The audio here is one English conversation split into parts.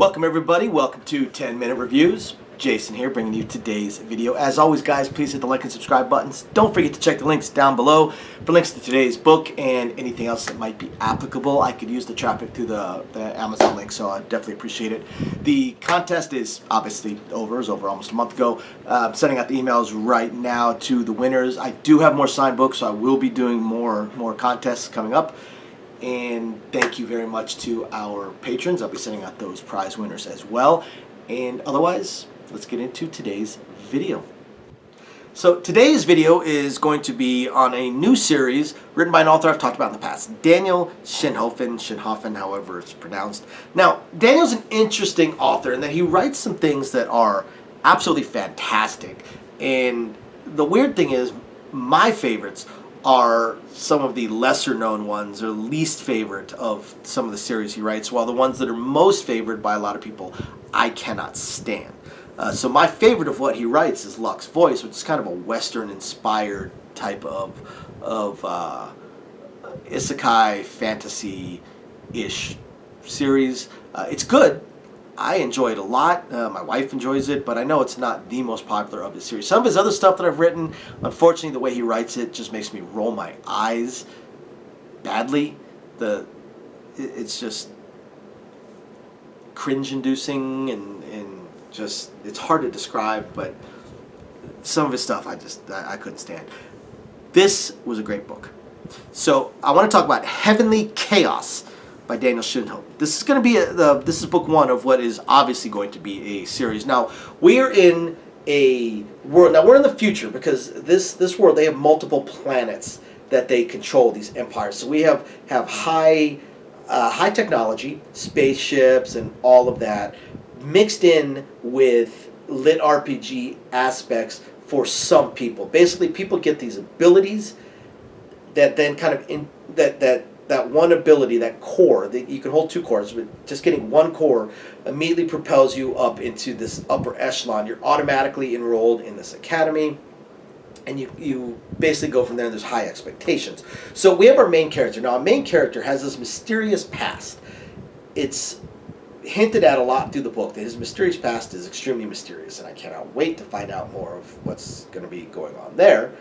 Welcome everybody, welcome to 10 Minute Reviews. Jason here bringing you today's video. As always guys, please hit the like and subscribe buttons. Don't forget to check the links down below for links to today's book and anything else that might be applicable. I could use the traffic through the Amazon link, so I definitely appreciate it. The contest is obviously over. It was over almost a month ago. I'm sending out the emails right now to the winners. I do have more signed books, so I will be doing more contests coming up. And thank you very much to our patrons. I'll be sending out those prize winners as well. And otherwise, let's get into today's video. So today's video is going to be on a new series written by an author I've talked about in the past, Daniel Schinhofen, however it's pronounced. Now, Daniel's an interesting author in that he writes some things that are absolutely fantastic. And the weird thing is, my favorites are some of the lesser known ones, or least favorite of some of the series he writes, while the ones that are most favored by a lot of people I cannot stand. So my favorite of what he writes is Luck's Voice, which is kind of a Western-inspired type of isekai fantasy-ish series. It's good. I enjoy it a lot. My wife enjoys it, but I know it's not the most popular of his series. Some of his other stuff that I've written, unfortunately, the way he writes it just makes me roll my eyes badly. It's just cringe-inducing and just, it's hard to describe, but some of his stuff I couldn't stand. This was a great book. So I want to talk about Heavenly Chaos by Daniel Schinhofen. This is going to be this is book one of what is obviously going to be a series. Now we're in a world. Now we're in the future because this world, they have multiple planets that they control, these empires. So we have high technology, spaceships, and all of that mixed in with lit RPG aspects for some people. Basically, people get these abilities that then kind of that one ability, that core, that you can hold two cores, but just getting one core immediately propels you up into this upper echelon. You're automatically enrolled in this academy, and you basically go from there, and there's high expectations. So we have our main character. Now, our main character has this mysterious past. It's hinted at a lot through the book that his mysterious past is extremely mysterious, and I cannot wait to find out more of what's going to be going on there.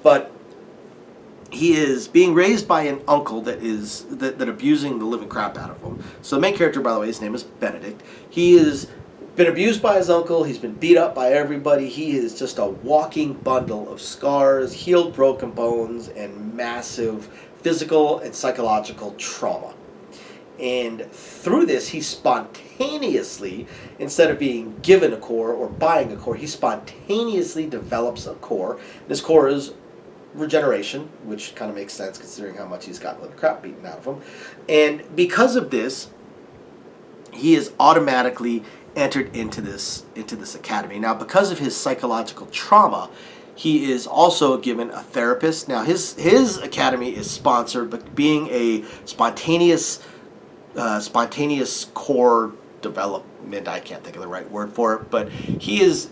But he is being raised by an uncle that abusing the living crap out of him. So the main character, by the way, his name is Benedict. He has been abused by his uncle. He's been beat up by everybody. He is just a walking bundle of scars, healed broken bones, and massive physical and psychological trauma. And through this, he spontaneously, instead of being given a core or buying a core, he spontaneously develops a core. This core is regeneration, which kind of makes sense considering how much he's gotten the crap beaten out of him. And because of this, he is automatically entered into this academy. Now, because of his psychological trauma, he is also given a therapist. Now, his academy is sponsored, but being a spontaneous core development, I can't think of the right word for it, but he is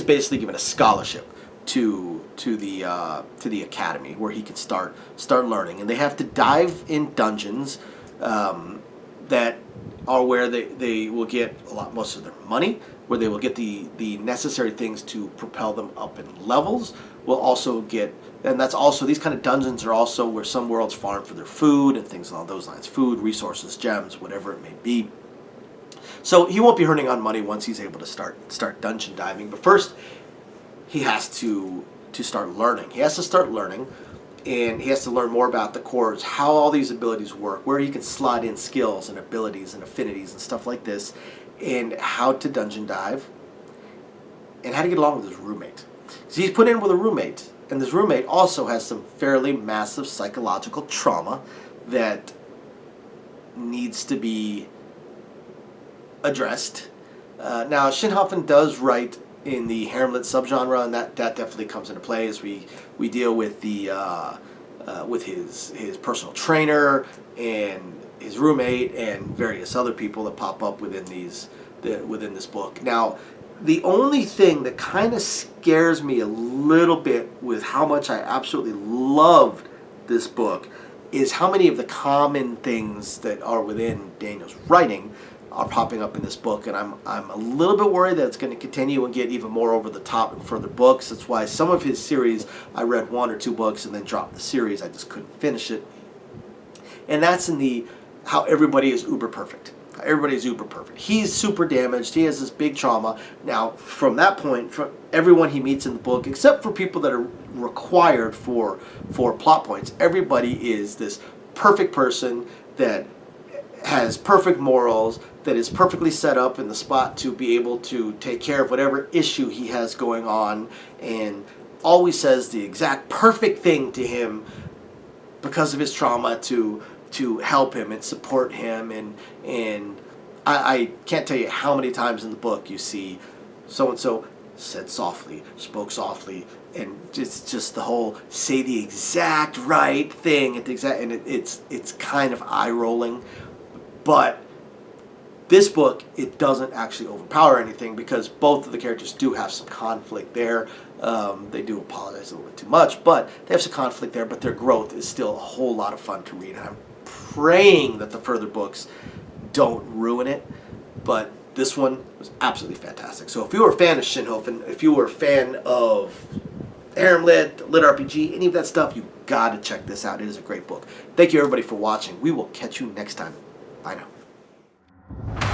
basically given a scholarship to the academy where he can start learning, and they have to dive in dungeons that are where they will get most of their money, where they will get the necessary things to propel them up in levels. Will also get, and that's also, these kind of dungeons are also where some worlds farm for their food and things along those lines, food, resources, gems, whatever it may be. So he won't be earning on money once he's able to start dungeon diving, but first he has to start learning. He has to start learning, and he has to learn more about the cores, how all these abilities work, where he can slot in skills and abilities and affinities and stuff like this, and how to dungeon dive, and how to get along with his roommate. So he's put in with a roommate, and this roommate also has some fairly massive psychological trauma that needs to be addressed. Now, Schinhofen does write in the Harem-lit subgenre, and that definitely comes into play as we deal with with his personal trainer and his roommate and various other people that pop up within this book. Now, the only thing that kind of scares me a little bit with how much I absolutely loved this book is how many of the common things that are within Daniel's writing are popping up in this book, and I'm a little bit worried that it's going to continue and get even more over the top in further books. That's why some of his series, I read 1 or 2 books and then dropped the series. I just couldn't finish it. And that's in the how everybody is uber perfect. Everybody's uber perfect. He's super damaged. He has this big trauma. Now, from that point, from everyone he meets in the book, except for people that are required for plot points, everybody is this perfect person that has perfect morals, that is perfectly set up in the spot to be able to take care of whatever issue he has going on, and always says the exact perfect thing to him because of his trauma to help him and support him. And I can't tell you how many times in the book you see so-and-so said softly, spoke softly, and it's just the whole say the exact right thing at the exact, and it's kind of eye-rolling. But this book, it doesn't actually overpower anything because both of the characters do have some conflict there. They do apologize a little bit too much, but they have some conflict there, but their growth is still a whole lot of fun to read. And I'm praying that the further books don't ruin it, but this one was absolutely fantastic. So if you were a fan of Schinhofen, if you were a fan of Harem Lit, Lit RPG, any of that stuff, you got to check this out. It is a great book. Thank you, everybody, for watching. We will catch you next time. Bye now.